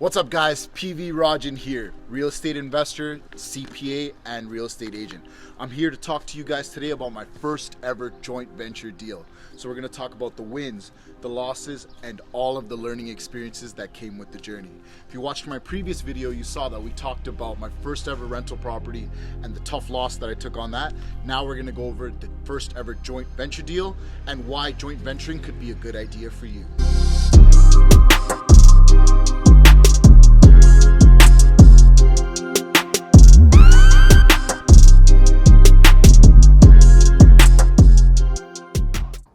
What's up guys, PV Rajan here, real estate investor, CPA, and real estate agent. I'm here to talk to you guys today about my first ever joint venture deal. So we're gonna talk about the wins, the losses, and all of the learning experiences that came with the journey. If you watched my previous video, you saw that we talked about my first ever rental property and the tough loss that I took on that. Now we're gonna go over the first ever joint venture deal and why joint venturing could be a good idea for you.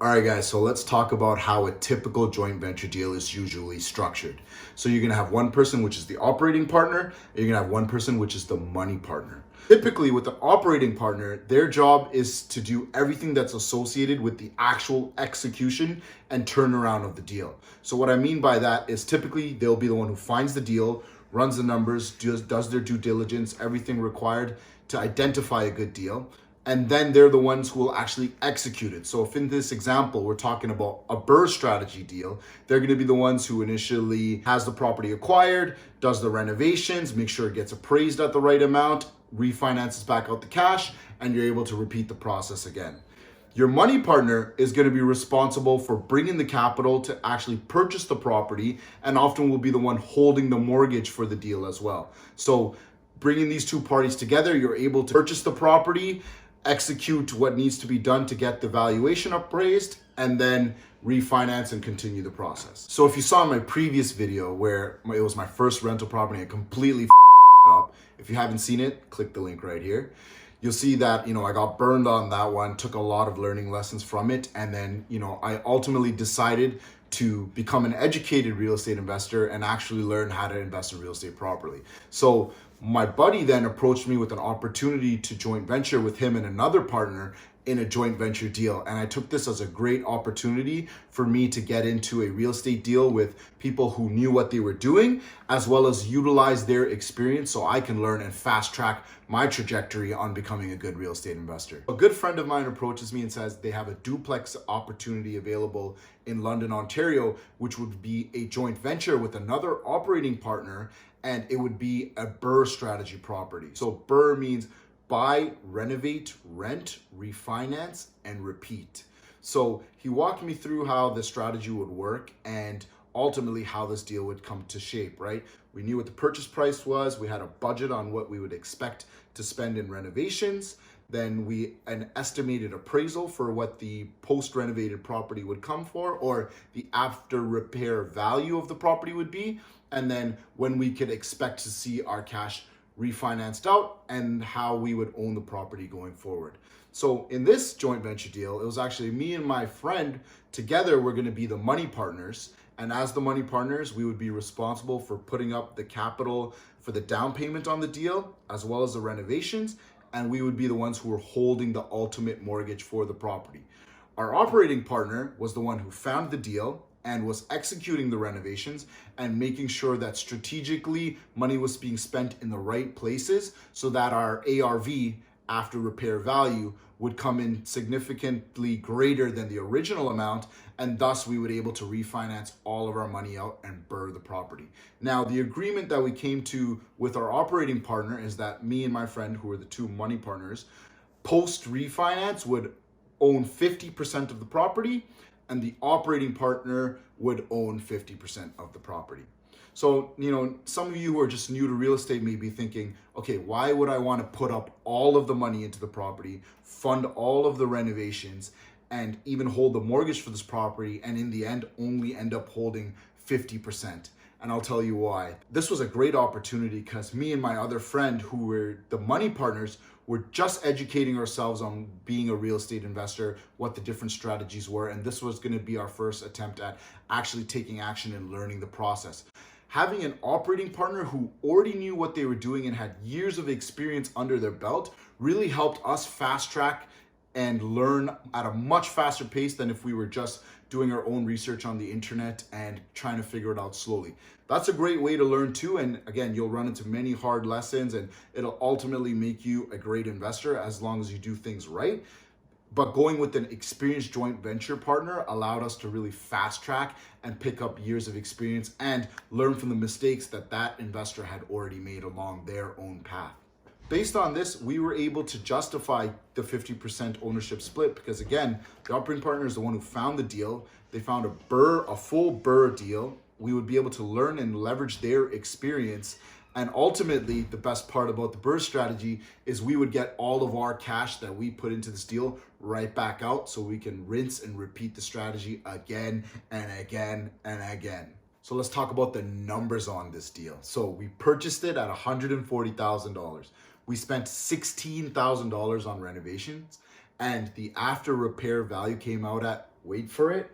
Alright guys, so let's talk about how a typical joint venture deal is usually structured. So you're going to have one person which is the operating partner, and you're going to have one person which is the money partner. Typically with the operating partner, their job is to do everything that's associated with the actual execution and turnaround of the deal. So what I mean by that is typically they'll be the one who finds the deal, runs the numbers, does their due diligence, everything required to identify a good deal. And then they're the ones who will actually execute it. So if in this example, we're talking about a BRRRR strategy deal, they're gonna be the ones who initially has the property acquired, does the renovations, make sure it gets appraised at the right amount, refinances back out the cash, and you're able to repeat the process again. Your money partner is gonna be responsible for bringing the capital to actually purchase the property, and often will be the one holding the mortgage for the deal as well. So bringing these two parties together, you're able to purchase the property, execute what needs to be done to get the valuation appraised, and then refinance and continue the process. So if you saw my previous video where it was my first rental property, I completely up. If you haven't seen it, click the link right here. You'll see that, I got burned on that one, took a lot of learning lessons from it. And then, I ultimately decided to become an educated real estate investor and actually learn how to invest in real estate properly. So my buddy then approached me with an opportunity to joint venture with him and another partner in a joint venture deal. And I took this as a great opportunity for me to get into a real estate deal with people who knew what they were doing, as well as utilize their experience so I can learn and fast track my trajectory on becoming a good real estate investor. A good friend of mine approaches me and says they have a duplex opportunity available in London, Ontario, which would be a joint venture with another operating partner, and it would be a BRRRR strategy property. So BRRRR means buy, renovate, rent, refinance, and repeat. So he walked me through how the strategy would work and ultimately how this deal would come to shape, right? We knew what the purchase price was. We had a budget on what we would expect to spend in renovations. Then an estimated appraisal for what the post-renovated property would come for, or the after repair value of the property would be. And then when we could expect to see our cash refinanced out and how we would own the property going forward. So in this joint venture deal, it was actually me and my friend together were going to be the money partners. And as the money partners, we would be responsible for putting up the capital for the down payment on the deal, as well as the renovations. And we would be the ones who were holding the ultimate mortgage for the property. Our operating partner was the one who found the deal and was executing the renovations and making sure that strategically money was being spent in the right places so that our ARV, after repair value, would come in significantly greater than the original amount, and thus we would be able to refinance all of our money out and BRRRR the property. Now, the agreement that we came to with our operating partner is that me and my friend, who were the two money partners, post refinance would own 50% of the property, and the operating partner would own 50% of the property. So, some of you who are just new to real estate may be thinking, okay, why would I want to put up all of the money into the property, fund all of the renovations, and even hold the mortgage for this property, and in the end, only end up holding 50%? And I'll tell you why. This was a great opportunity because me and my other friend, who were the money partners, were just educating ourselves on being a real estate investor, what the different strategies were, and this was going to be our first attempt at actually taking action and learning the process. Having an operating partner who already knew what they were doing and had years of experience under their belt really helped us fast track and learn at a much faster pace than if we were just doing our own research on the internet and trying to figure it out slowly. That's a great way to learn too. And again, you'll run into many hard lessons and it'll ultimately make you a great investor as long as you do things right. But going with an experienced joint venture partner allowed us to really fast track and pick up years of experience and learn from the mistakes that that investor had already made along their own path. Based on this, we were able to justify the 50% ownership split because, again, the operating partner is the one who found the deal. They found a full BRRRR deal. We would be able to learn and leverage their experience. And ultimately, the best part about the BRRRR strategy is we would get all of our cash that we put into this deal right back out so we can rinse and repeat the strategy again and again and again. So let's talk about the numbers on this deal. So we purchased it at $140,000. We spent $16,000 on renovations, and the after repair value came out at, wait for it,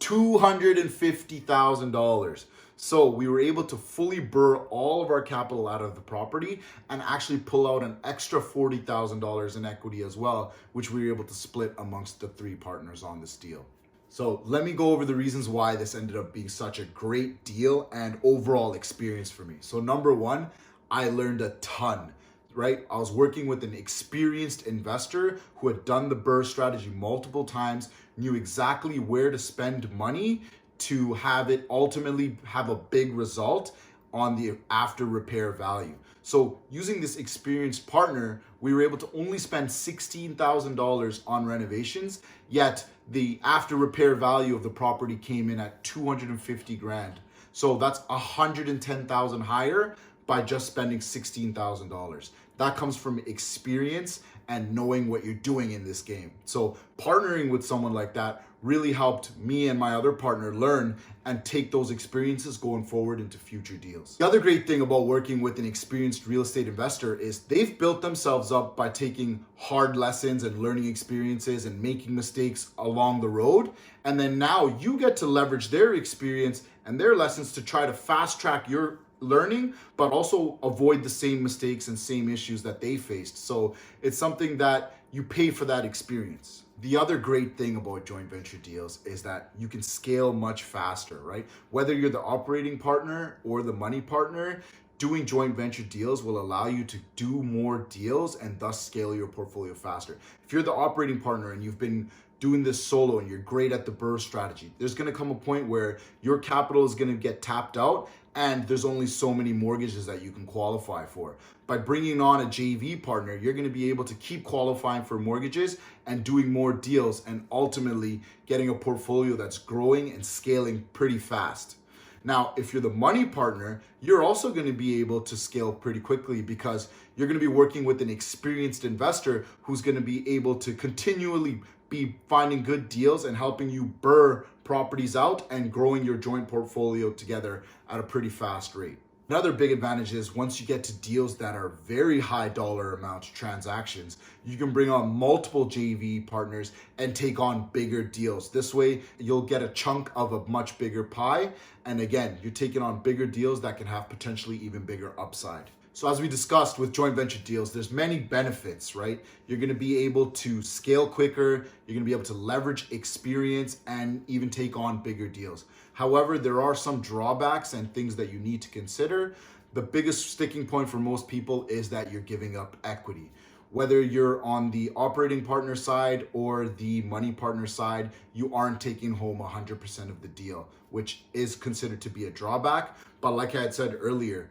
$250,000. So we were able to fully BRRRR all of our capital out of the property and actually pull out an extra $40,000 in equity as well, which we were able to split amongst the three partners on this deal. So let me go over the reasons why this ended up being such a great deal and overall experience for me. So number one, I learned a ton. Right? I was working with an experienced investor who had done the BRRRR strategy multiple times, knew exactly where to spend money to have it ultimately have a big result on the after repair value. So using this experienced partner, we were able to only spend $16,000 on renovations, yet the after repair value of the property came in at 250 grand. So that's 110,000 higher by just spending $16,000. That comes from experience and knowing what you're doing in this game. So partnering with someone like that really helped me and my other partner learn and take those experiences going forward into future deals. The other great thing about working with an experienced real estate investor is they've built themselves up by taking hard lessons and learning experiences and making mistakes along the road. And then now you get to leverage their experience and their lessons to try to fast track your learning, but also avoid the same mistakes and same issues that they faced. So it's something that you pay for that experience. The other great thing about joint venture deals is that you can scale much faster, right? Whether you're the operating partner or the money partner, doing joint venture deals will allow you to do more deals and thus scale your portfolio faster. If you're the operating partner and you've been doing this solo and you're great at the BRRRR strategy, there's going to come a point where your capital is going to get tapped out and there's only so many mortgages that you can qualify for. By bringing on a JV partner, you're going to be able to keep qualifying for mortgages and doing more deals and ultimately getting a portfolio that's growing and scaling pretty fast. Now, if you're the money partner, you're also going to be able to scale pretty quickly because you're going to be working with an experienced investor who's going to be able to continually be finding good deals and helping you BRRRR properties out and growing your joint portfolio together at a pretty fast rate. Another big advantage is once you get to deals that are very high dollar amount transactions, you can bring on multiple JV partners and take on bigger deals. This way, you'll get a chunk of a much bigger pie. And again, you're taking on bigger deals that can have potentially even bigger upside. So as we discussed with joint venture deals, there's many benefits, right? You're going to be able to scale quicker. You're going to be able to leverage experience and even take on bigger deals. However, there are some drawbacks and things that you need to consider. The biggest sticking point for most people is that you're giving up equity. Whether you're on the operating partner side or the money partner side, you aren't taking home 100% of the deal, which is considered to be a drawback. But like I had said earlier,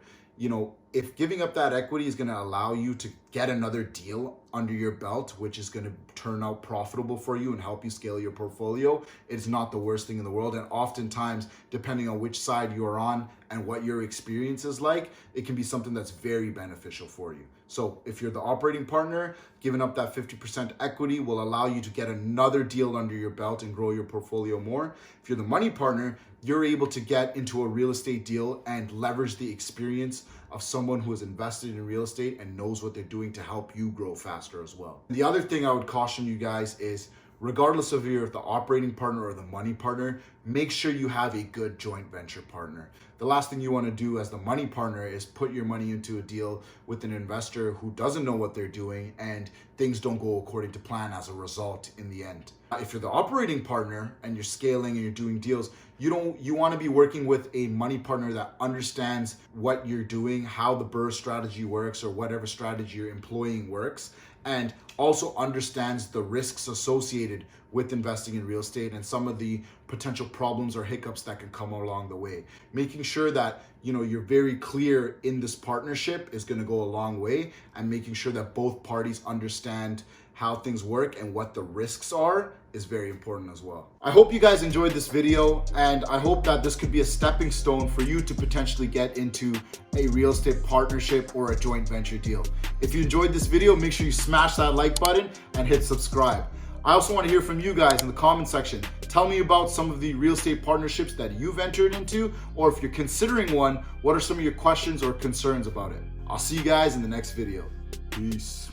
if giving up that equity is going to allow you to get another deal under your belt, which is going to turn out profitable for you and help you scale your portfolio, it's not the worst thing in the world. And oftentimes, depending on which side you're on and what your experience is like, it can be something that's very beneficial for you. So if you're the operating partner, giving up that 50% equity will allow you to get another deal under your belt and grow your portfolio more. If you're the money partner, you're able to get into a real estate deal and leverage the experience of someone who has invested in real estate and knows what they're doing to help you grow faster as well. The other thing I would caution you guys is, regardless of if you're the operating partner or the money partner, make sure you have a good joint venture partner. The last thing you want to do as the money partner is put your money into a deal with an investor who doesn't know what they're doing and things don't go according to plan as a result in the end. If you're the operating partner and you're scaling and you're doing deals, you want to be working with a money partner that understands what you're doing, how the BRRRR strategy works or whatever strategy you're employing works, and also understands the risks associated with investing in real estate and some of the potential problems or hiccups that can come along the way. Making sure that you're very clear in this partnership is going to go a long way, and making sure that both parties understand how things work and what the risks are is very important as well. I hope you guys enjoyed this video, and I hope that this could be a stepping stone for you to potentially get into a real estate partnership or a joint venture deal. If you enjoyed this video, make sure you smash that like button and hit subscribe. I also want to hear from you guys in the comment section. Tell me about some of the real estate partnerships that you've entered into, or if you're considering one, what are some of your questions or concerns about it? I'll see you guys in the next video. Peace.